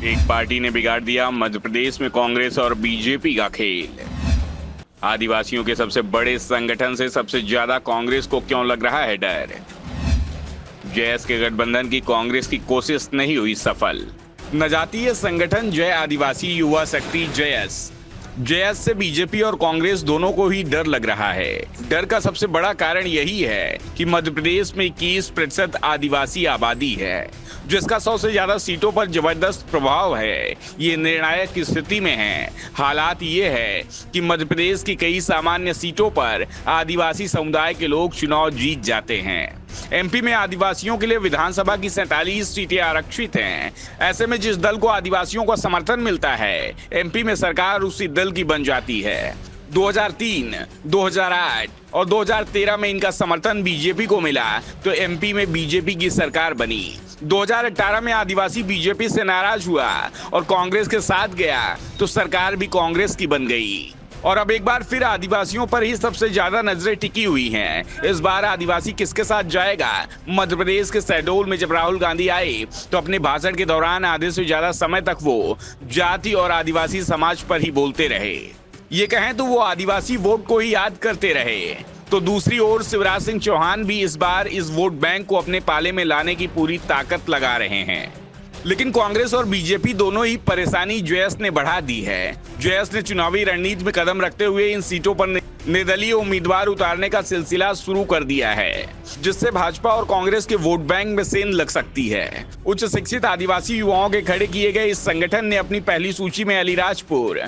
एक पार्टी ने बिगाड़ दिया मध्य प्रदेश में कांग्रेस और बीजेपी का खेल। आदिवासियों के सबसे बड़े संगठन से सबसे ज्यादा कांग्रेस को क्यों लग रहा है डर? जयस के गठबंधन की कांग्रेस की कोशिश नहीं हुई सफल। न जातीय संगठन जय आदिवासी युवा शक्ति जयस से बीजेपी और कांग्रेस दोनों को ही डर लग रहा है। डर का सबसे बड़ा कारण यही है कि मध्य प्रदेश में 21% आदिवासी आबादी है, जिसका 100 से ज्यादा सीटों पर जबरदस्त प्रभाव है। ये निर्णायक स्थिति में है। हालात ये है कि मध्य प्रदेश की कई सामान्य सीटों पर आदिवासी समुदाय के लोग चुनाव जीत जाते हैं। एमपी में आदिवासियों के लिए विधानसभा की 47 सीटें आरक्षित हैं। ऐसे में जिस दल को आदिवासियों का समर्थन मिलता है, एमपी में सरकार उसी दल की बन जाती है। 2003, 2008 और 2013 में इनका समर्थन बीजेपी को मिला तो एमपी में बीजेपी की सरकार बनी। 2018 में आदिवासी बीजेपी से नाराज हुआ और कांग्रेस के साथ गया तो सरकार भी कांग्रेस की बन गई। और अब एक बार फिर आदिवासियों पर ही सबसे ज्यादा नजरें टिकी हुई हैं। इस बार आदिवासी किसके साथ जाएगा? मध्य प्रदेश के शहडोल में जब राहुल गांधी आए तो अपने भाषण के दौरान आधे से ज्यादा समय तक वो जाति और आदिवासी समाज पर ही बोलते रहे। ये कहें तो वो आदिवासी वोट को ही याद करते रहे। तो दूसरी ओर शिवराज सिंह चौहान भी इस बार इस वोट बैंक को अपने पाले में लाने की पूरी ताकत लगा रहे हैं। लेकिन कांग्रेस और बीजेपी दोनों ही परेशानी जयस ने बढ़ा दी है। जयस ने चुनावी रणनीति में कदम रखते हुए इन सीटों पर निर्दलीय उम्मीदवार उतारने का सिलसिला शुरू कर दिया है, जिससे भाजपा और कांग्रेस के वोट बैंक में सेंध लग सकती है। उच्च शिक्षित आदिवासी युवाओं के खड़े किए गए इस संगठन ने अपनी पहली सूची में अलीराजपुर,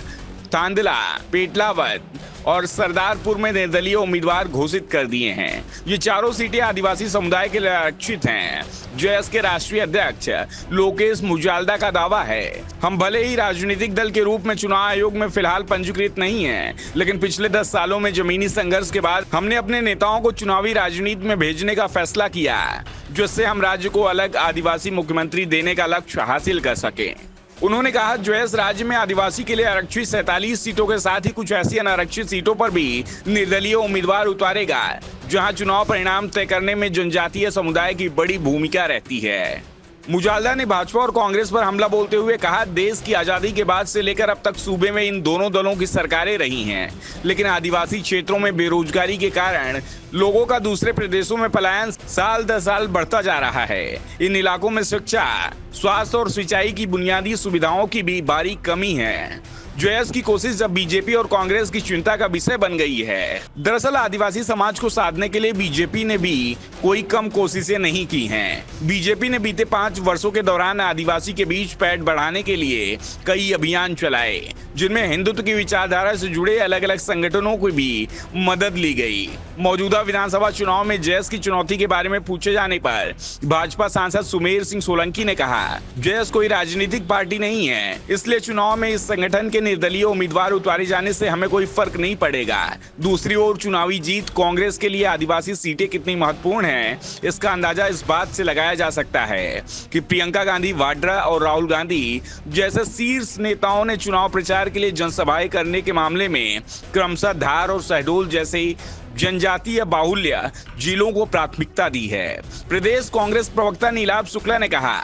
तांदला, पेटलावद और सरदारपुर में निर्दलीय उम्मीदवार घोषित कर दिए हैं। ये चारों सीटें आदिवासी समुदाय के लिए आरक्षित हैं। जयस के राष्ट्रीय अध्यक्ष लोकेश मुजाल्दा का दावा है, हम भले ही राजनीतिक दल के रूप में चुनाव आयोग में फिलहाल पंजीकृत नहीं हैं, लेकिन पिछले 10 सालों में जमीनी संघर्ष के बाद हमने अपने नेताओं को चुनावी राजनीति में भेजने का फैसला किया, जिससे हम राज्य को अलग आदिवासी मुख्यमंत्री देने का लक्ष्य हासिल कर सके। उन्होंने कहा, जयस राज्य में आदिवासी के लिए आरक्षित 47 सीटों के साथ ही कुछ ऐसी अनारक्षित सीटों पर भी निर्दलीय उम्मीदवार उतारेगा, जहां चुनाव परिणाम तय करने में जनजातीय समुदाय की बड़ी भूमिका रहती है। मुजाल्दा ने भाजपा और कांग्रेस पर हमला बोलते हुए कहा, देश की आजादी के बाद से लेकर अब तक सूबे में इन दोनों दलों की सरकारें रही हैं, लेकिन आदिवासी क्षेत्रों में बेरोजगारी के कारण लोगों का दूसरे प्रदेशों में पलायन साल दर साल बढ़ता जा रहा है। इन इलाकों में शिक्षा, स्वास्थ्य और सिंचाई की बुनियादी सुविधाओं की भी भारी कमी है। जयस की कोशिश अब बीजेपी और कांग्रेस की चिंता का विषय बन गई है। दरअसल आदिवासी समाज को साधने के लिए बीजेपी ने भी कोई कम कोशिशें नहीं की हैं। बीजेपी ने बीते 5 वर्षों के दौरान आदिवासी के बीच पैठ बढ़ाने के लिए कई अभियान चलाए, जिनमें हिंदुत्व की विचारधारा से जुड़े अलग अलग संगठनों की भी मदद ली गई। मौजूदा विधानसभा चुनाव में जयस की चुनौती के बारे में पूछे जाने पर भाजपा सांसद सुमेर सिंह सोलंकी ने कहा, जयस कोई राजनीतिक पार्टी नहीं है, इसलिए चुनाव में इस संगठन के निर्दलीय उम्मीदवार उतारे जाने से हमें कोई फर्क नहीं पड़ेगा। दूसरी ओर चुनावी जीत कांग्रेस के लिए आदिवासी सीटें कितनी महत्वपूर्ण हैं, इसका अंदाजा इस बात से लगाया जा सकता है कि प्रियंका गांधी वाड्रा और राहुल गांधी जैसे शीर्ष नेताओं ने चुनाव प्रचार के लिए जनसभाएं करने के मामले में क्रमशः धार और शहडोल जैसे जनजातीय बाहुल्य जिलों को प्राथमिकता दी है। प्रदेश कांग्रेस प्रवक्ता नीलाभ शुक्ला ने कहा,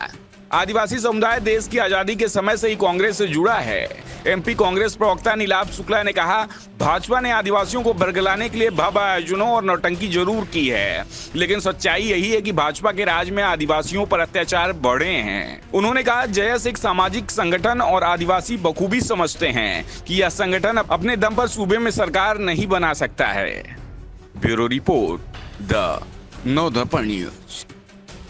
आदिवासी समुदाय देश की आजादी के समय से ही कांग्रेस से जुड़ा है। एमपी कांग्रेस प्रवक्ता नीलाभ शुक्ला ने कहा, भाजपा ने आदिवासियों को बरगलाने के लिए भव्य आयोजनों और नौटंकी जरूर की है, लेकिन सच्चाई यही है कि भाजपा के राज में आदिवासियों पर अत्याचार बढ़े हैं। उन्होंने कहा, जयस एक सामाजिक संगठन और आदिवासी बखूबी समझते हैं कि यह संगठन अपने दम पर सूबे में सरकार नहीं बना सकता है। Bureau report, the Navdarpan news.